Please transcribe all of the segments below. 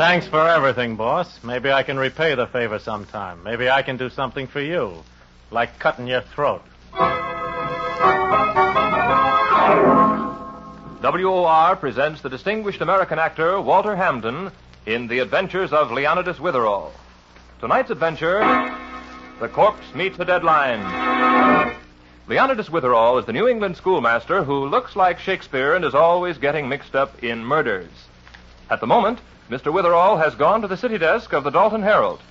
Thanks for everything, boss. Maybe I can repay the favor sometime. Maybe I can do something for you, like cutting your throat. WOR presents the distinguished American actor Walter Hampden in The Adventures of Leonidas Witherall. Tonight's adventure, The Corpse Meets a Deadline. Leonidas Witherall is the New England schoolmaster who looks like Shakespeare and is always getting mixed up in murders. At the moment, Mr. Witherall has gone to the city desk of the Dalton Herald.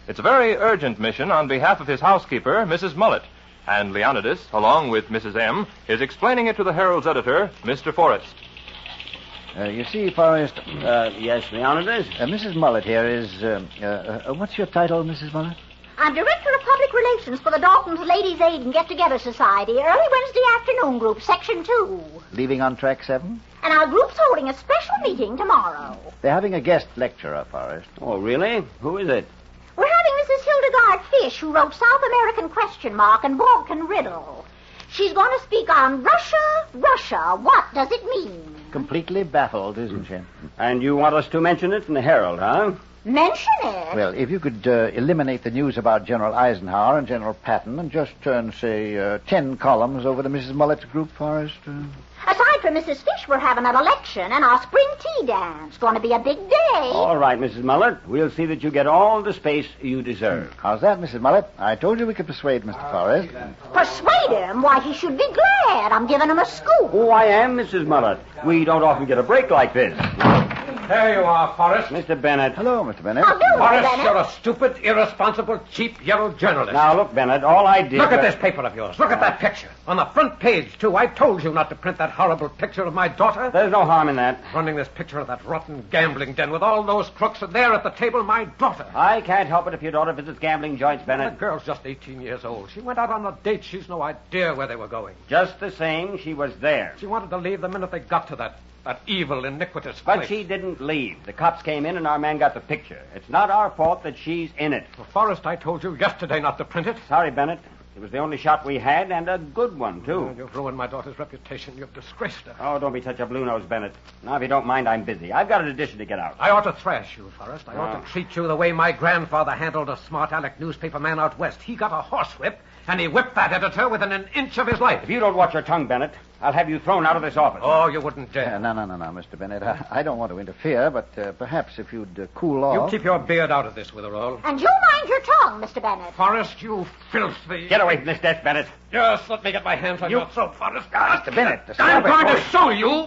It's a very urgent mission on behalf of his housekeeper, Mrs. Mullet, and Leonidas, along with Mrs. M., is explaining it to the Herald's editor, Mr. Forrest. You see, Forrest... Yes, Leonidas? Mrs. Mullet here is... what's your title, Mrs. Mullet? I'm Director of Public Relations for the Dalton's Ladies' Aid and Get-Together Society, early Wednesday afternoon group, Section 2. Leaving on track 7? And our group's holding a special meeting tomorrow. They're having a guest lecturer, Forrest. Oh, really? Who is it? We're having Mrs. Hildegard Fish, who wrote South American Question Mark and Balkan Riddle. She's going to speak on Russia. What does it mean? Completely baffled, isn't she? And you want us to mention it in the Herald, huh? Mention it? Well, if you could eliminate the news about General Eisenhower and General Patton and just turn, say, 10 columns over to Mrs. Mullet's group, Forrest. Aside from Mrs. Fish, we're having an election and our spring tea dance. Going to be a big day. All right, Mrs. Mullet. We'll see that you get all the space you deserve. How's that, Mrs. Mullet? I told you we could persuade Mr. Forrest. Persuade him? Why, he should be glad. I'm giving him a scoop. Oh, I am, Mrs. Mullet. We don't often get a break like this. There you are, Forrest. Mr. Bennett. Hello, Mr. Bennett. How do, Mr. Forrest, Bennett? you're a stupid, irresponsible, cheap, yellow journalist. Now, look, Bennett, all I did... Look at this paper of yours. Look at that picture. On the front page, too. I told you not to print that horrible picture of my daughter. There's no harm in that. Running this picture of that rotten gambling den with all those crooks, and there at the table, my daughter. I can't help it if your daughter visits gambling joints, The Bennett. girl's just 18 years old. She went out on a date. She's no idea where they were going. Just the same, she was there. She wanted to leave the minute they got to that evil, iniquitous But place. she didn't leave. The cops came in and our man got the picture. It's not our fault that she's in it. Well, Forrest, I told you yesterday not to print it. Sorry, Bennett. It was the only shot we had, and a good one, too. You've ruined my daughter's reputation. You've disgraced her. Oh, don't be such a blue nose, Bennett. Now, if you don't mind, I'm busy. I've got an edition to get out. I ought to thrash you, Forrest. I ought to treat you the way my grandfather handled a smart aleck newspaper man out west. He got a horsewhip, and he whipped that editor within an inch of his life. If you don't watch your tongue, Bennett, I'll have you thrown out of this office. Oh, you wouldn't dare. No, Mr. Bennett. I don't want to interfere, but perhaps if you'd cool You off... keep your beard out of this, Witherall. And you mind your tongue, Mr. Bennett. Forrest, you filthy... Get away from this desk, Bennett. Just let me get my hands on your throat, Forrest. Mr. Bennett, I'm going to show you.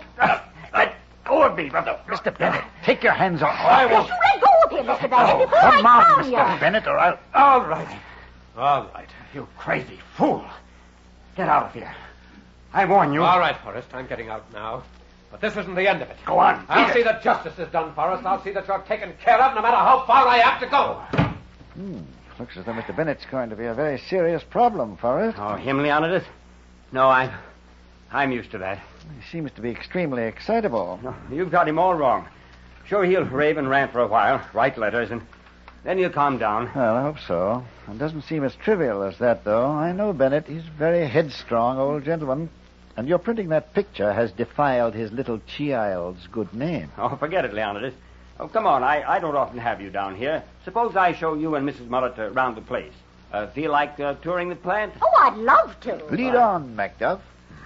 Let go of me, brother. Mr. Bennett, take your hands off. I won't. You let go of him, Mr. Bennett, before Come I on, calm Mr. you. Bennett, or I'll... All right. All right. You crazy fool. Get out of here. I warn you. All right, Forrest, I'm getting out now. But this isn't the end of it. Go on. I'll see that justice is done, Forrest. I'll see that you're taken care of, no matter how far I have to go. Looks as though Mr. Bennett's going to be a very serious problem, Forrest. Oh, him, Leonidas? No, I'm used to that. He seems to be extremely excitable. No, you've got him all wrong. Sure, he'll rave and rant for a while, write letters, and then he'll calm down. Well, I hope so. It doesn't seem as trivial as that, though. I know Bennett. He's a very headstrong old gentleman. And your printing that picture has defiled his little child's good name. Oh, forget it, Leonidas. Oh, come on. I don't often have you down here. Suppose I show you and Mrs. Mullet around the place. Feel like touring the plant? Oh, I'd love to. Lead on, Macduff.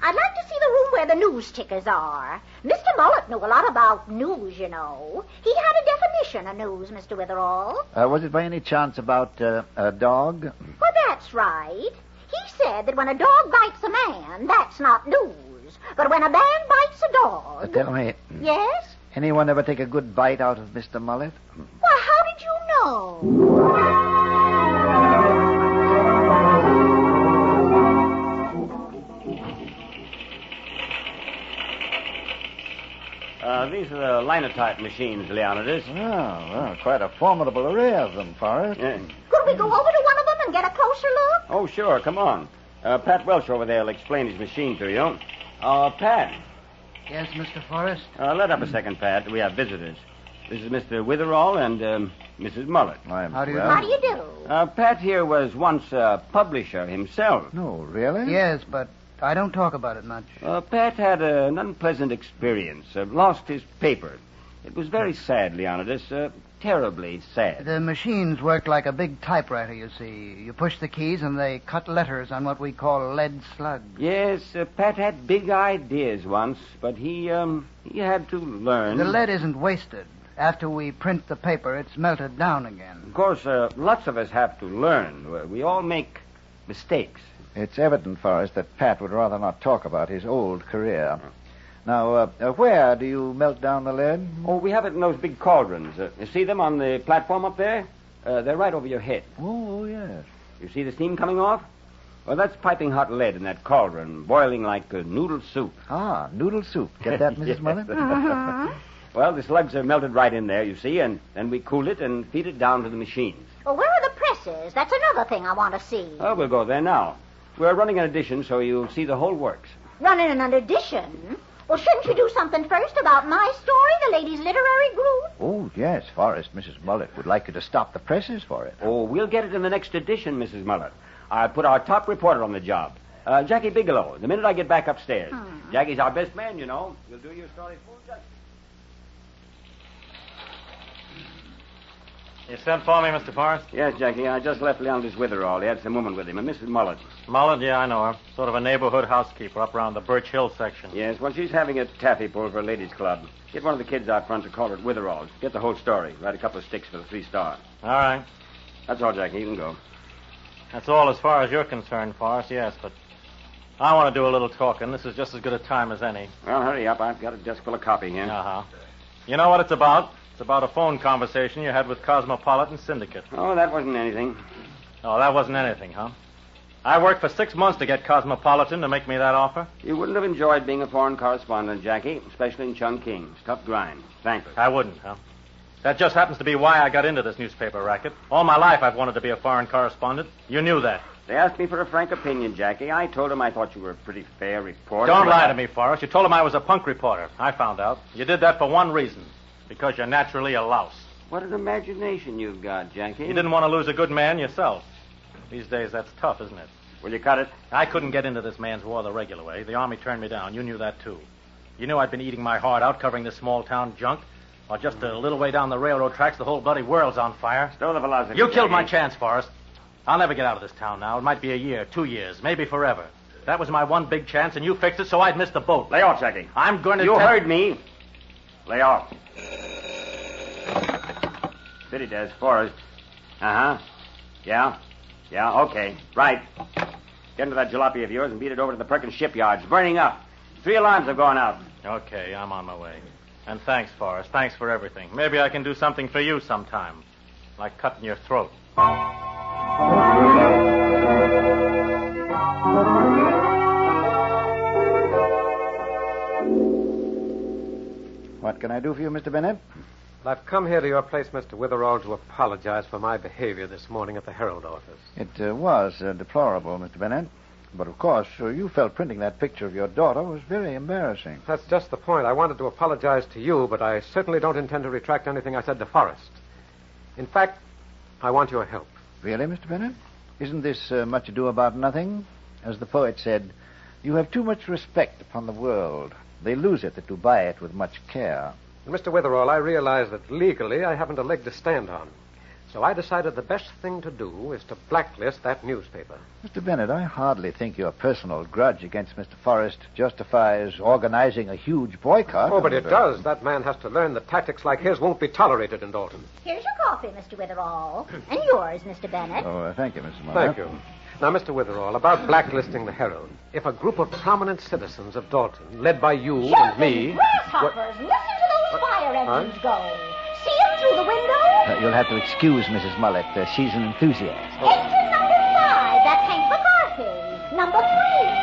I'd like to see the room where the news tickers are. Mr. Mullet knew a lot about news, you know. He had a definition of news, Mr. Witherall. Was it by any chance about a dog? Well, that's right. He said that when a dog bites a man, that's not news. But when a man bites a dog... Tell me, Yes? anyone ever take a good bite out of Mr. Mullet? Why, how did you know? These are the linotype machines, Leonidas. Oh, well, quite a formidable array of them, Forrest. Yeah. Could we go over to one of them and get a closer look? Oh, sure. Come on. Pat Welsh over there will explain his machine to you. Pat. Yes, Mr. Forrest? Let up a second, Pat. We have visitors. This is Mr. Witherall and Mrs. Mullet. How do you do? How do you do? Pat here was once a publisher himself. No, really? Yes, but I don't talk about it much. Pat had an unpleasant experience. Lost his paper. It was very sad, Leonidas. terribly sad. The machines work like a big typewriter, you see. You push the keys and they cut letters on what we call lead slugs. Yes, Pat had big ideas once, but he had to learn. The lead isn't wasted. After we print the paper, it's melted down again. Of course, lots of us have to learn. We all make mistakes. It's evident, Forrest, that Pat would rather not talk about his old career. Now, where do you melt down the lead? Oh, we have it in those big cauldrons. You see them on the platform up there? They're right over your head. Oh, yes. You see the steam coming off? Well, that's piping hot lead in that cauldron, boiling like noodle soup. Ah, noodle soup. Get that, Mrs. Yes. Mother? Well, the slugs are melted right in there, you see, and then we cool it and feed it down to the machines. Well, where are the presses? That's another thing I want to see. Oh, we'll go there now. We're running an edition, so you'll see the whole works. Running an edition? Well, shouldn't you do something first about my story, the ladies' literary group? Oh, yes, Forrest. Mrs. Mullet would like you to stop the presses for it. Oh, we'll get it in the next edition, Mrs. Mullet. I put our top reporter on the job. Jackie Bigelow, the minute I get back upstairs. Jackie's our best man, you know. We'll do your story full justice. You sent for me, Mr. Forrest? Yes, Jackie, I just left Leonidas Witherall. He had some woman with him, a Mrs. Mullet. Mullet? Yeah, I know her. Sort of a neighborhood housekeeper up around the Birch Hill section. Yes, well, she's having a taffy pull for a ladies' club. Get one of the kids out front to call her at Witherall's. Get the whole story. Write a couple of sticks for the 3-star. All right. That's all, Jackie. You can go. That's all as far as you're concerned, Forrest, yes, but I want to do a little talking. This is just as good a time as any. Well, hurry up. I've got a desk full of copy here. Uh-huh. You know what it's about? It's about a phone conversation you had with Cosmopolitan Syndicate. Oh, that wasn't anything. Oh, that wasn't anything, huh? I worked for 6 months to get Cosmopolitan to make me that offer. You wouldn't have enjoyed being a foreign correspondent, Jackie, especially in Chungking. It's tough grind. Thankless. I wouldn't, huh? That just happens to be why I got into this newspaper racket. All my life I've wanted to be a foreign correspondent. You knew that. They asked me for a frank opinion, Jackie. I told them I thought you were a pretty fair reporter. Don't lie to me, Forrest. You told them I was a punk reporter. I found out. You did that for one reason. Because you're naturally a louse. What an imagination you've got, Jackie. You didn't want to lose a good man yourself. These days, that's tough, isn't it? Will you cut it? I couldn't get into this man's war the regular way. The Army turned me down. You knew that, too. You knew I'd been eating my heart out covering this small-town junk. While just a little way down the railroad tracks, the whole bloody world's on fire. Stow the philosophy, You killed my Jackie. chance, Forrest. I'll never get out of this town now. It might be a year, 2 years, maybe forever. That was my one big chance, and you fixed it so I'd miss the boat. Lay off, Jackie. I'm going to... You heard me. Lay off. City desk, Forrest. Uh-huh. Yeah? Yeah, okay. Right. Get into that jalopy of yours and beat it over to the Perkins shipyard. It's burning up. 3 alarms have gone out. Okay, I'm on my way. And thanks, Forrest. Thanks for everything. Maybe I can do something for you sometime. Like cutting your throat. What can I do for you, Mr. Bennett? I've come here to your place, Mr. Witherall, to apologize for my behavior this morning at the Herald office. It was deplorable, Mr. Bennett. But, of course, you felt printing that picture of your daughter was very embarrassing. That's just the point. I wanted to apologize to you, but I certainly don't intend to retract anything I said to Forrest. In fact, I want your help. Really, Mr. Bennett? Isn't this much ado about nothing? As the poet said, you have too much respect upon the world. They lose it that do buy it with much care. And Mr. Witherall, I realize that legally I haven't a leg to stand on. So I decided the best thing to do is to blacklist that newspaper. Mr. Bennett, I hardly think your personal grudge against Mr. Forrest justifies organizing a huge boycott. Oh, but it does. That man has to learn that tactics like his won't be tolerated in Dalton. Here's your coffee, Mr. Witherall. And yours, Mr. Bennett. Oh, thank you, Mrs. Muller. Thank you. Now, Mr. Witherall, about blacklisting the Herald. If a group of prominent citizens of Dalton, led by you and me... Grasshoppers, listen to those fire engines go. See them through the window? You'll have to excuse Mrs. Mullet. She's an enthusiast. Engine number 5, that's Hank McCarthy. Number 3,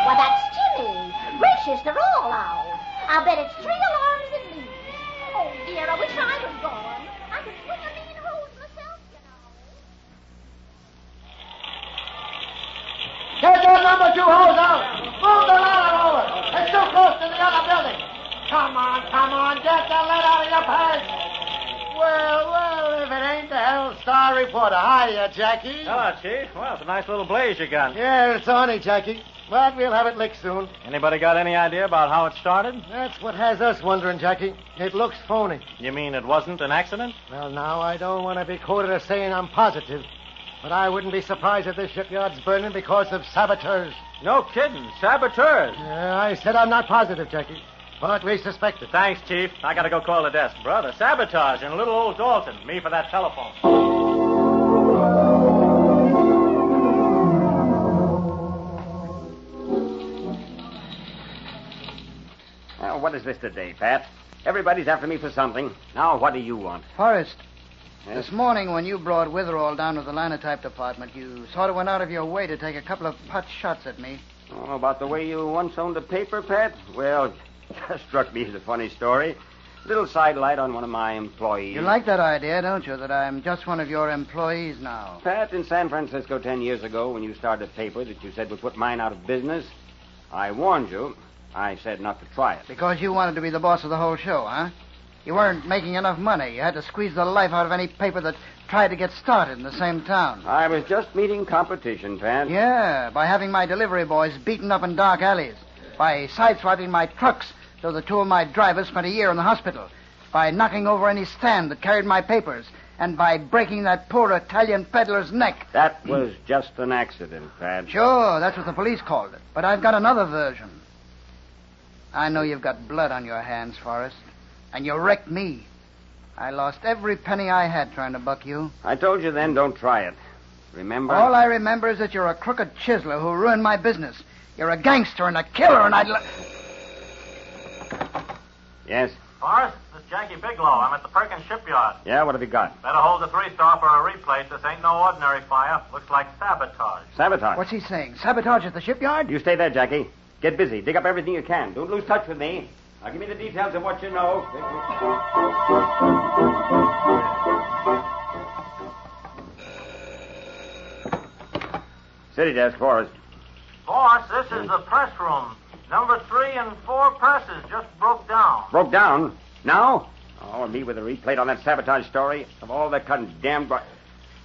well, that's Jimmy. Gracious, they're all out. I'll bet it's 3 alarms at least. Oh, dear, I wish I was gone. I could swing a mean hose myself, you know. Get that number 2 hose out. Move the ladder over. It's too close to the other building. Come on. Get the lead out of your pants. Well, if it ain't the Herald Star reporter. Hiya, Jackie. Hello, Chief. Well, it's a nice little blaze you got. Yeah, it's on it, Jackie. But we'll have it licked soon. Anybody got any idea about how it started? That's what has us wondering, Jackie. It looks phony. You mean it wasn't an accident? Well, now, I don't want to be quoted as saying I'm positive, but I wouldn't be surprised if this shipyard's burning because of saboteurs. No kidding. Saboteurs. I said I'm not positive, Jackie, but we suspect it. Thanks, Chief. I gotta go call the desk. Brother, sabotage in little old Dalton. Me for that telephone. Well, what is this today, Pat? Everybody's after me for something. Now, what do you want? Forrest, Yes? this morning when you brought Witherall down to the linotype department, you sort of went out of your way to take a couple of pot shots at me. Oh, about the way you once owned a paper, Pat? Well, that struck me as a funny story. Little sidelight on one of my employees. You like that idea, don't you, that I'm just one of your employees now? Pat, in San Francisco 10 years ago, when you started a paper that you said would put mine out of business, I warned you. I said not to try it. Because you wanted to be the boss of the whole show, huh? You weren't making enough money. You had to squeeze the life out of any paper that tried to get started in the same town. I was just meeting competition, Pat. Yeah, by having my delivery boys beaten up in dark alleys. By sideswiping my trucks so the two of my drivers spent a year in the hospital. By knocking over any stand that carried my papers. And by breaking that poor Italian peddler's neck. That was just an accident, Pat. Sure, that's what the police called it. But I've got another version. I know you've got blood on your hands, Forrest. And you wrecked me. I lost every penny I had trying to buck you. I told you then, don't try it. Remember? All I remember is that you're a crooked chiseler who ruined my business. You're a gangster and a killer, and I'd... Yes? Forrest, this is Jackie Bigelow. I'm at the Perkins shipyard. Yeah, what have you got? Better hold the 3-star for a replate. This ain't no ordinary fire. Looks like sabotage. Sabotage. What's he saying? Sabotage at the shipyard? You stay there, Jackie. Get busy. Dig up everything you can. Don't lose touch with me. Now, give me the details of what you know. City desk, Forrest. Boss, this is the press room. Number 3 and 4 presses just broke down. Broke down? Now? Oh, and me with a replate on that sabotage story of all that condemned...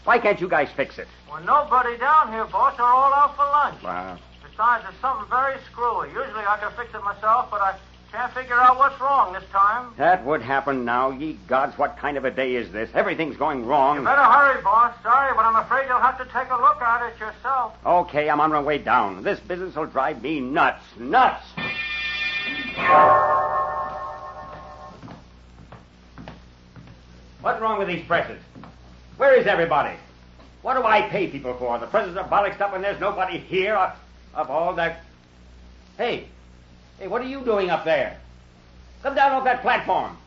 Why can't you guys fix it? Well, nobody down here, boss. They're all out for lunch. Wow. Besides, there's something very screwy. Usually I can fix it myself, but I can't figure out what's wrong this time. That would happen now. Ye gods, what kind of a day is this? Everything's going wrong. You better hurry, boss. Sorry, but I'm afraid you'll have to take a look at it yourself. Okay, I'm on my way down. This business will drive me nuts. Nuts! What's wrong with these presses? Where is everybody? What do I pay people for? The presses are bollocksed up and there's nobody here of all that... Hey, what are you doing up there? Come down off that platform.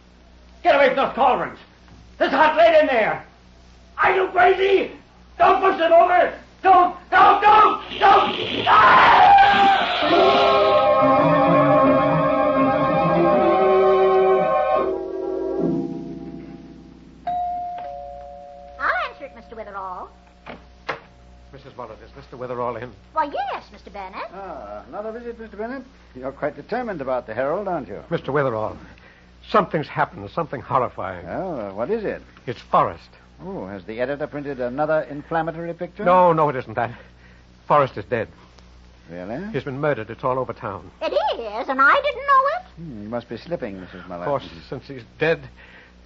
Get away from those cauldrons. There's hot lead in there. Are you crazy? Don't push them over. Don't. I'll answer it, Mr. Witherall. Mrs. Muller, is Mr. Witherall in? Why, yes, Mr. Bennett. Another visit, Mr. Bennett? You're quite determined about the Herald, aren't you? Mr. Witherall, something's happened, something horrifying. Oh, what is it? It's Forrest. Oh, has the editor printed another inflammatory picture? No, it isn't that. Forrest is dead. Really? He's been murdered. It's all over town. It is, and I didn't know it. You must be slipping, Mrs. Muller. Of course, since he's dead,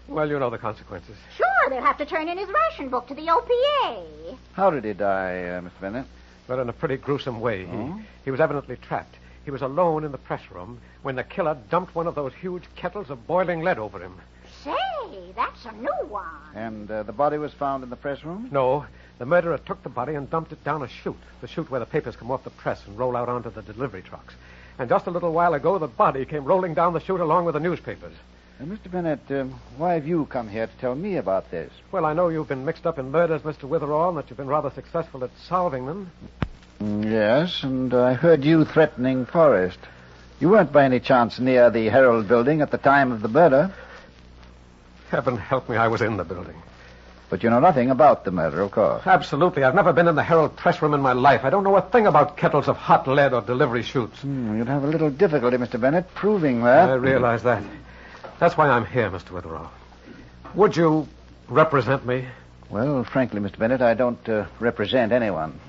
well, you know the consequences. Sure, they'll have to turn in his ration book to the OPA. How did he die, Mr. Bennett? But in a pretty gruesome way. Oh? He was evidently trapped. He was alone in the press room when the killer dumped one of those huge kettles of boiling lead over him. Say, that's a new one. And the body was found in the press room? No, the murderer took the body and dumped it down a chute, the chute where the papers come off the press and roll out onto the delivery trucks. And just a little while ago, the body came rolling down the chute along with the newspapers. Mr. Bennett, why have you come here to tell me about this? Well, I know you've been mixed up in murders, Mr. Witherall, and that you've been rather successful at solving them. Yes, and I heard you threatening Forrest. You weren't by any chance near the Herald building at the time of the murder. Heaven help me, I was in the building. But you know nothing about the murder, of course. Absolutely. I've never been in the Herald press room in my life. I don't know a thing about kettles of hot lead or delivery chutes. You'd have a little difficulty, Mr. Bennett, proving that. I realize that. That's why I'm here, Mr. Witherall. Would you represent me? Well, frankly, Mr. Bennett, I don't represent anyone.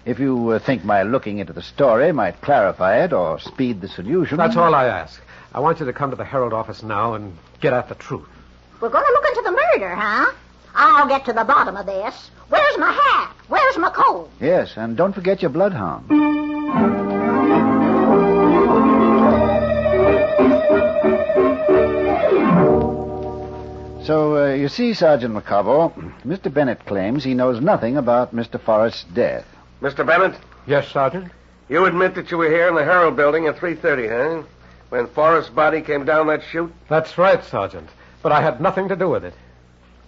If you think my looking into the story might clarify it or speed the solution... That's all I ask. I want you to come to the Herald office now and get at the truth. We're going to look into the murder, huh? I'll get to the bottom of this. Where's my hat? Where's my coat? Yes, and don't forget your bloodhound. So, you see, Sergeant McCobble, Mr. Bennett claims he knows nothing about Mr. Forrest's death. Mr. Bennett, Yes, Sergeant? you admit that you were here in the Herald building at 3:30, huh? When Forrest's body came down that chute? That's right, Sergeant. But I had nothing to do with it.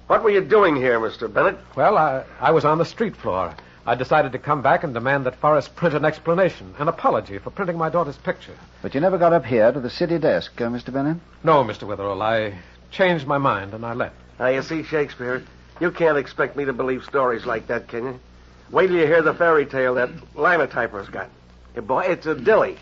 What were you doing here, Mr. Bennett? Well, I was on the street floor. I decided to come back and demand that Forrest print an explanation, an apology for printing my daughter's picture. But you never got up here to the city desk, Mr. Bennett? No, Mr. Witherall, I changed my mind and I left. Now, you see, Shakespeare, you can't expect me to believe stories like that, can you? Wait till you hear the fairy tale that linotyper's got. Hey, boy, it's a dilly.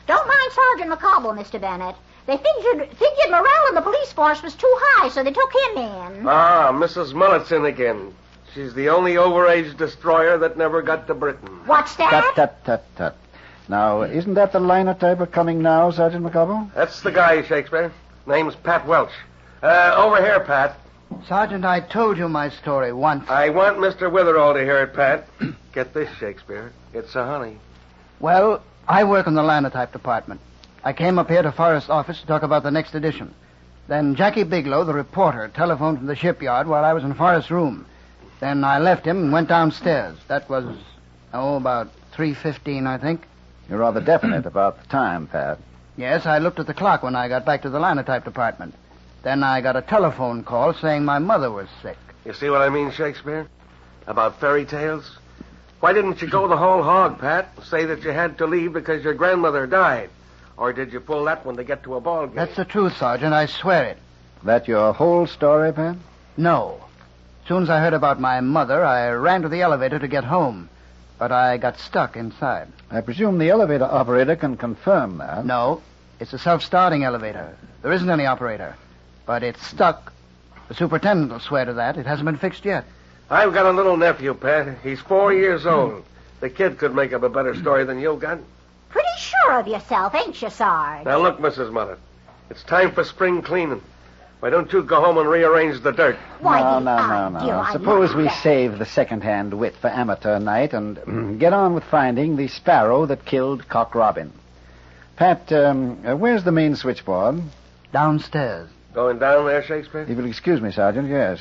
Don't mind Sergeant McCobble, Mr. Bennett. They figured morale in the police force was too high, so they took him in. Ah, Mrs. Mullet's in again. She's the only overage destroyer that never got to Britain. What's that? Tut. Now, isn't that the linotyper coming now, Sergeant McCobble? That's the guy, Shakespeare. Name's Pat Welch. Over here, Pat. Sergeant, I told you my story once. I want Mr. Witherall to hear it, Pat. Get this, Shakespeare. It's a honey. Well, I work in the linotype department. I came up here to Forrest's office to talk about the next edition. Then Jackie Bigelow, the reporter, telephoned from the shipyard while I was in Forrest's room. Then I left him and went downstairs. That was, about 3:15, I think. You're rather definite about the time, Pat. Yes, I looked at the clock when I got back to the linotype department. Then I got a telephone call saying my mother was sick. You see what I mean, Shakespeare? About fairy tales? Why didn't you go the whole hog, Pat? Say that you had to leave because your grandmother died. Or did you pull that one to get to a ball game? That's the truth, Sergeant. I swear it. That your whole story, Pat? No. As soon as I heard about my mother, I ran to the elevator to get home. But I got stuck inside. I presume the elevator operator can confirm that. No. It's a self-starting elevator. There isn't any operator. But it's stuck. The superintendent will swear to that. It hasn't been fixed yet. I've got a little nephew, Pat. He's 4 years old. The kid could make up a better story than you got. Pretty sure of yourself, ain't you, Sarge? Now, look, Mrs. Mullet. It's time for spring cleaning. Why don't you go home and rearrange the dirt? Why, No. Suppose we save the second-hand wit for amateur night and get on with finding the sparrow that killed Cock Robin. Pat, where's the main switchboard? Downstairs. Going down there, Shakespeare? If you'll excuse me, Sergeant, yes.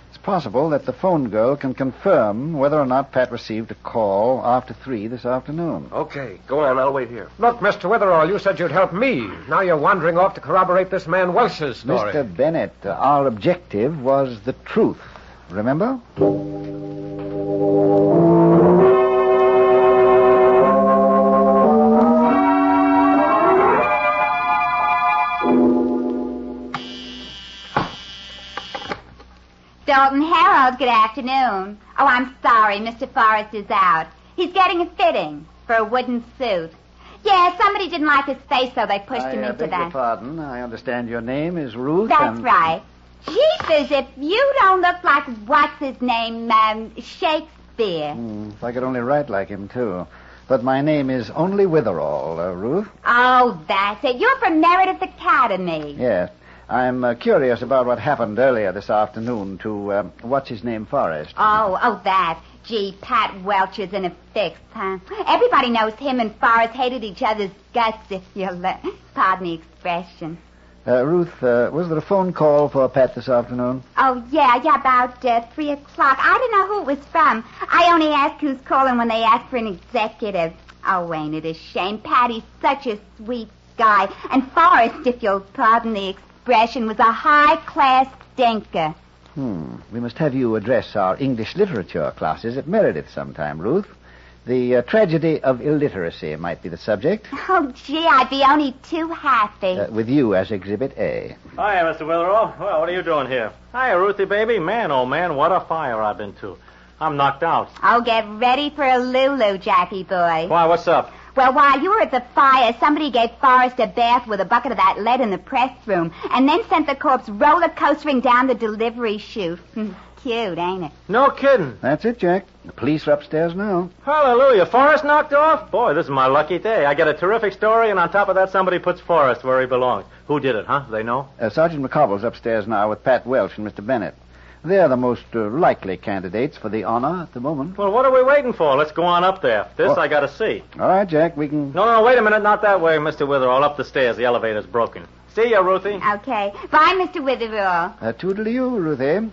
It's possible that the phone girl can confirm whether or not Pat received a call after 3 this afternoon. Okay, go on. I'll wait here. Look, Mr. Witherall, you said you'd help me. Now you're wandering off to corroborate this man Welch's story. Mr. Bennett, our objective was the truth. Remember? Dalton Herald, good afternoon. Oh, I'm sorry, Mr. Forrest is out. He's getting a fitting for a wooden suit. Yeah, somebody didn't like his face, so they pushed him into beg that. your pardon. I understand your name is Ruth. That's right. Jeepers, if you don't look like, what's his name, Shakespeare. If I could only write like him, too. But my name is only Witherall, Ruth. Oh, that's it. You're from Meredith Academy. Yes. I'm curious about what happened earlier this afternoon to, what's-his-name, Forrest. Oh, that. Gee, Pat Welch is in a fix, huh? Everybody knows him and Forrest hated each other's guts, if you'll pardon the expression. Ruth, was there a phone call for Pat this afternoon? Oh, yeah, about 3 o'clock. I don't know who it was from. I only ask who's calling when they ask for an executive. Oh, ain't it a shame? Patty's such a sweet guy. And Forrest, if you'll pardon the expression, was a high-class stinker. We must have you address our English literature classes at Meredith sometime, Ruth. The tragedy of illiteracy might be the subject. Oh, gee, I'd be only too happy. With you as Exhibit A. Hiya, Mr. Witherall. Well, what are you doing here? Hiya, Ruthie, baby. Man, oh, man, what a fire I've been to. I'm knocked out. Oh, get ready for a Lulu, Jackie boy. Why, what's up? Well, while you were at the fire, somebody gave Forrest a bath with a bucket of that lead in the press room, and then sent the corpse roller coastering down the delivery chute. Cute, ain't it? No kidding. That's it, Jack. The police are upstairs now. Hallelujah. Forrest knocked off? Boy, this is my lucky day. I get a terrific story, and on top of that, somebody puts Forrest where he belongs. Who did it, huh? They know? Sergeant McCobble's upstairs now with Pat Welsh and Mr. Bennett. They're the most likely candidates for the honor at the moment. Well, what are we waiting for? Let's go on up there. This I got to see. All right, Jack, we can... No, wait a minute. Not that way, Mr. Witherall. Up the stairs. The elevator's broken. See ya, Ruthie. Okay. Bye, Mr. Witherall. Toodle-you, Ruthie.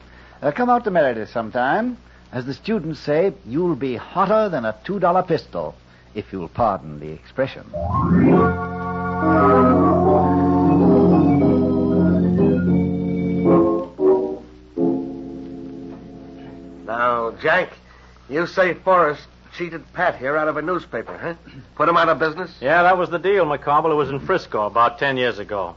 Come out to Meredith sometime. As the students say, you'll be hotter than a $2 pistol, if you'll pardon the expression. Now, Jack, you say Forrest cheated Pat here out of a newspaper, huh? Put him out of business? Yeah, that was the deal, McCobble. It was in Frisco about 10 years ago.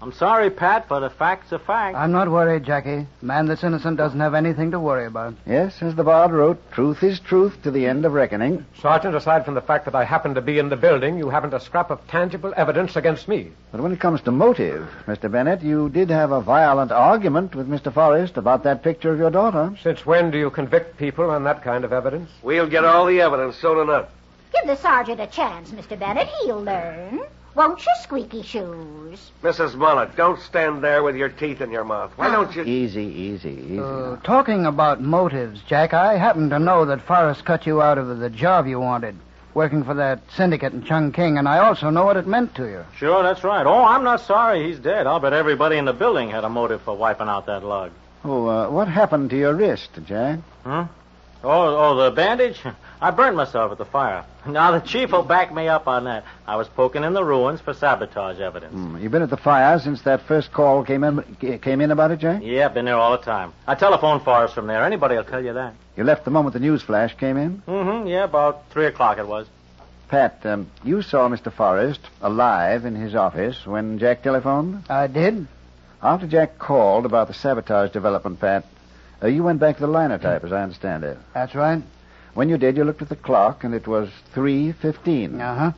I'm sorry, Pat, but a fact's a fact. I'm not worried, Jackie. A man that's innocent doesn't have anything to worry about. Yes, as the bard wrote, truth is truth to the end of reckoning. Sergeant, aside from the fact that I happened to be in the building, you haven't a scrap of tangible evidence against me. But when it comes to motive, Mr. Bennett, you did have a violent argument with Mr. Forrest about that picture of your daughter. Since when do you convict people on that kind of evidence? We'll get all the evidence soon enough. Give the sergeant a chance, Mr. Bennett. He'll learn. Won't you, squeaky shoes? Mrs. Mullet, don't stand there with your teeth in your mouth. Why don't you... Easy. Talking about motives, Jack, I happen to know that Forrest cut you out of the job you wanted, working for that syndicate in Chungking, and I also know what it meant to you. Sure, that's right. Oh, I'm not sorry he's dead. I'll bet everybody in the building had a motive for wiping out that lug. Oh, what happened to your wrist, Jack? Huh? Oh, the bandage? I burned myself at the fire. Now, the chief will back me up on that. I was poking in the ruins for sabotage evidence. You've been at the fire since that first call came in about it, Jack? Yeah, been there all the time. I telephoned Forrest from there. Anybody will tell you that. You left the moment the news flash came in? Yeah, about 3 o'clock it was. Pat, you saw Mr. Forrest alive in his office when Jack telephoned? I did. After Jack called about the sabotage development, Pat, you went back to the linotype, as I understand it. That's right. When you did, you looked at the clock, and it was 3:15. Uh-huh.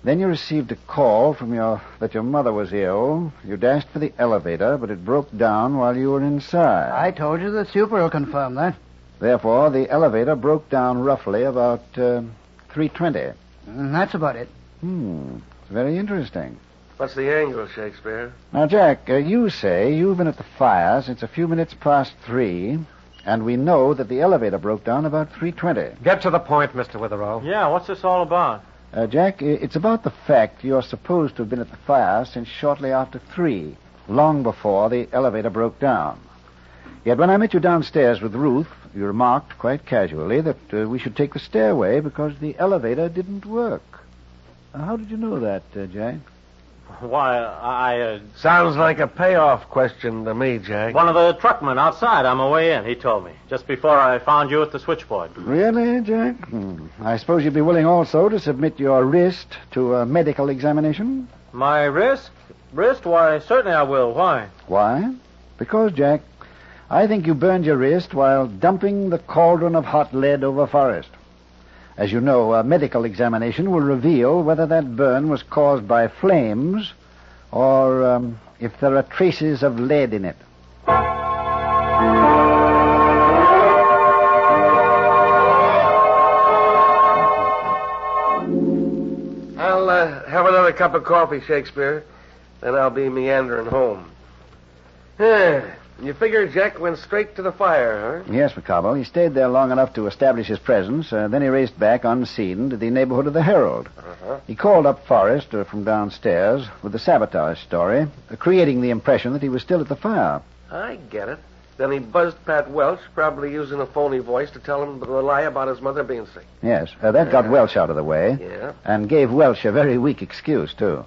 Then you received a call from that your mother was ill. You dashed for the elevator, but it broke down while you were inside. I told you the super will confirm that. Therefore, the elevator broke down roughly about 3:20. That's about it. It's very interesting. What's the angle, Shakespeare? Now, Jack, you say you've been at the fire since a few minutes past 3, and we know that the elevator broke down about 3:20. Get to the point, Mr. Witherall. Yeah, what's this all about? Jack, it's about the fact you're supposed to have been at the fire since shortly after 3, long before the elevator broke down. Yet when I met you downstairs with Ruth, you remarked quite casually that we should take the stairway because the elevator didn't work. How did you know that, Jack? Why, Sounds like a payoff question to me, Jack. one of the truckmen outside on my way in, he told me, just before I found you at the switchboard. Really, Jack? I suppose you'd be willing also to submit your wrist to a medical examination? My wrist? Wrist? Why, certainly I will. Why? Why? Because, Jack, I think you burned your wrist while dumping the cauldron of hot lead over Forrest. As you know, a medical examination will reveal whether that burn was caused by flames or if there are traces of lead in it. I'll have another cup of coffee, Shakespeare. Then I'll be meandering home. You figure Jack went straight to the fire, huh? Yes, McCobble. He stayed there long enough to establish his presence. Then he raced back unseen to the neighborhood of the Herald. Uh-huh. He called up Forrest from downstairs with the sabotage story, creating the impression that he was still at the fire. I get it. Then he buzzed Pat Welch, probably using a phony voice to tell him the lie about his mother being sick. Yes, that got Welch out of the way. Yeah. And gave Welch a very weak excuse, too.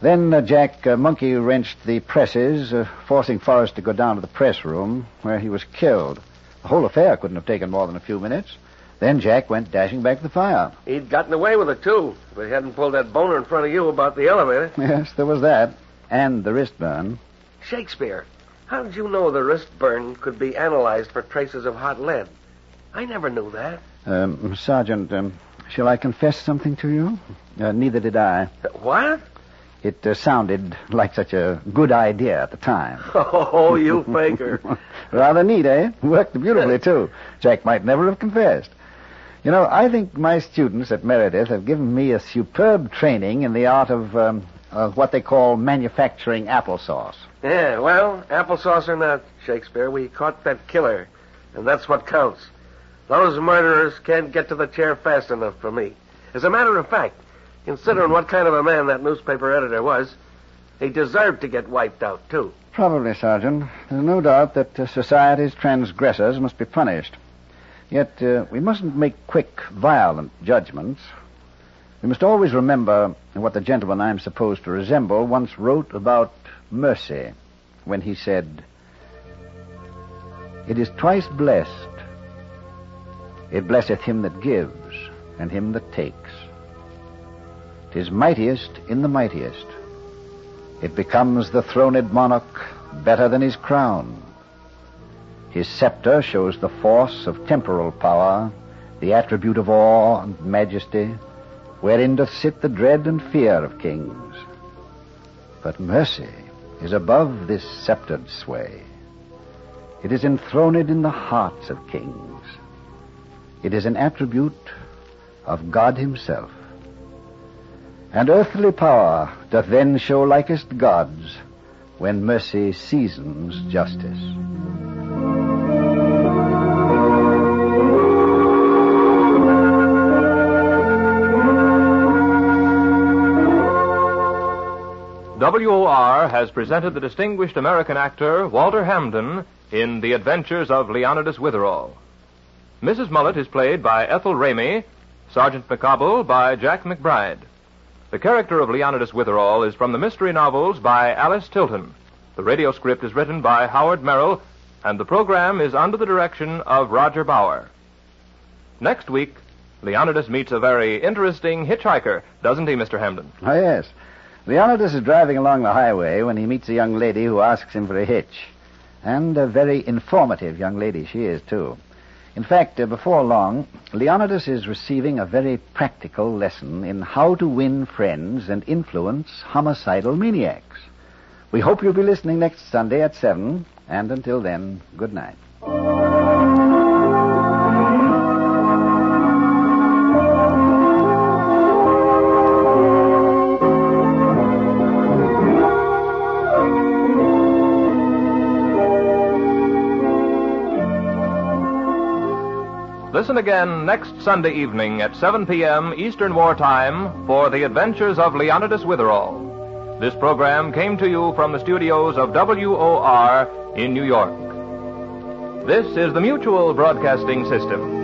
Then Jack monkey-wrenched the presses, forcing Forrest to go down to the press room, where he was killed. The whole affair couldn't have taken more than a few minutes. Then Jack went dashing back to the fire. He'd gotten away with it, too, if he hadn't pulled that boner in front of you about the elevator. Yes, there was that. And the wrist burn. Shakespeare, how did you know the wrist burn could be analyzed for traces of hot lead? I never knew that. Sergeant, Shall I confess something to you? Neither did I. What? It sounded like such a good idea at the time. Oh, you faker. Rather neat, eh? Worked beautifully, too. Jack might never have confessed. You know, I think my students at Meredith have given me a superb training in the art of what they call manufacturing applesauce. Yeah, well, applesauce or not, Shakespeare, we caught that killer, and that's what counts. Those murderers can't get to the chair fast enough for me. As a matter of fact, considering what kind of a man that newspaper editor was, he deserved to get wiped out, too. Probably, Sergeant. There's no doubt that society's transgressors must be punished. Yet, we mustn't make quick, violent judgments. We must always remember what the gentleman I'm supposed to resemble once wrote about mercy when he said, "It is twice blessed. It blesseth him that gives and him that takes. 'Tis mightiest in the mightiest. It becomes the throned monarch better than his crown. His scepter shows the force of temporal power, the attribute of awe and majesty, wherein doth sit the dread and fear of kings. But mercy is above this sceptred sway. It is enthroned in the hearts of kings. It is an attribute of God himself. And earthly power doth then show likest God's, when mercy seasons justice." WOR has presented the distinguished American actor Walter Hampden in The Adventures of Leonidas Witherall. Mrs. Mullet is played by Ethel Ramey, Sergeant McCobble by Jack McBride. The character of Leonidas Witherall is from the mystery novels by Alice Tilton. The radio script is written by Howard Merrill, and the program is under the direction of Roger Bauer. Next week, Leonidas meets a very interesting hitchhiker, doesn't he, Mr. Hampden? Oh, yes. Leonidas is driving along the highway when he meets a young lady who asks him for a hitch. And a very informative young lady she is, too. In fact, before long, Leonidas is receiving a very practical lesson in how to win friends and influence homicidal maniacs. We hope you'll be listening next Sunday at 7, and until then, good night. Listen again next Sunday evening at 7 p.m. Eastern Wartime for The Adventures of Leonidas Witherall. This program came to you from the studios of WOR in New York. This is the Mutual Broadcasting System.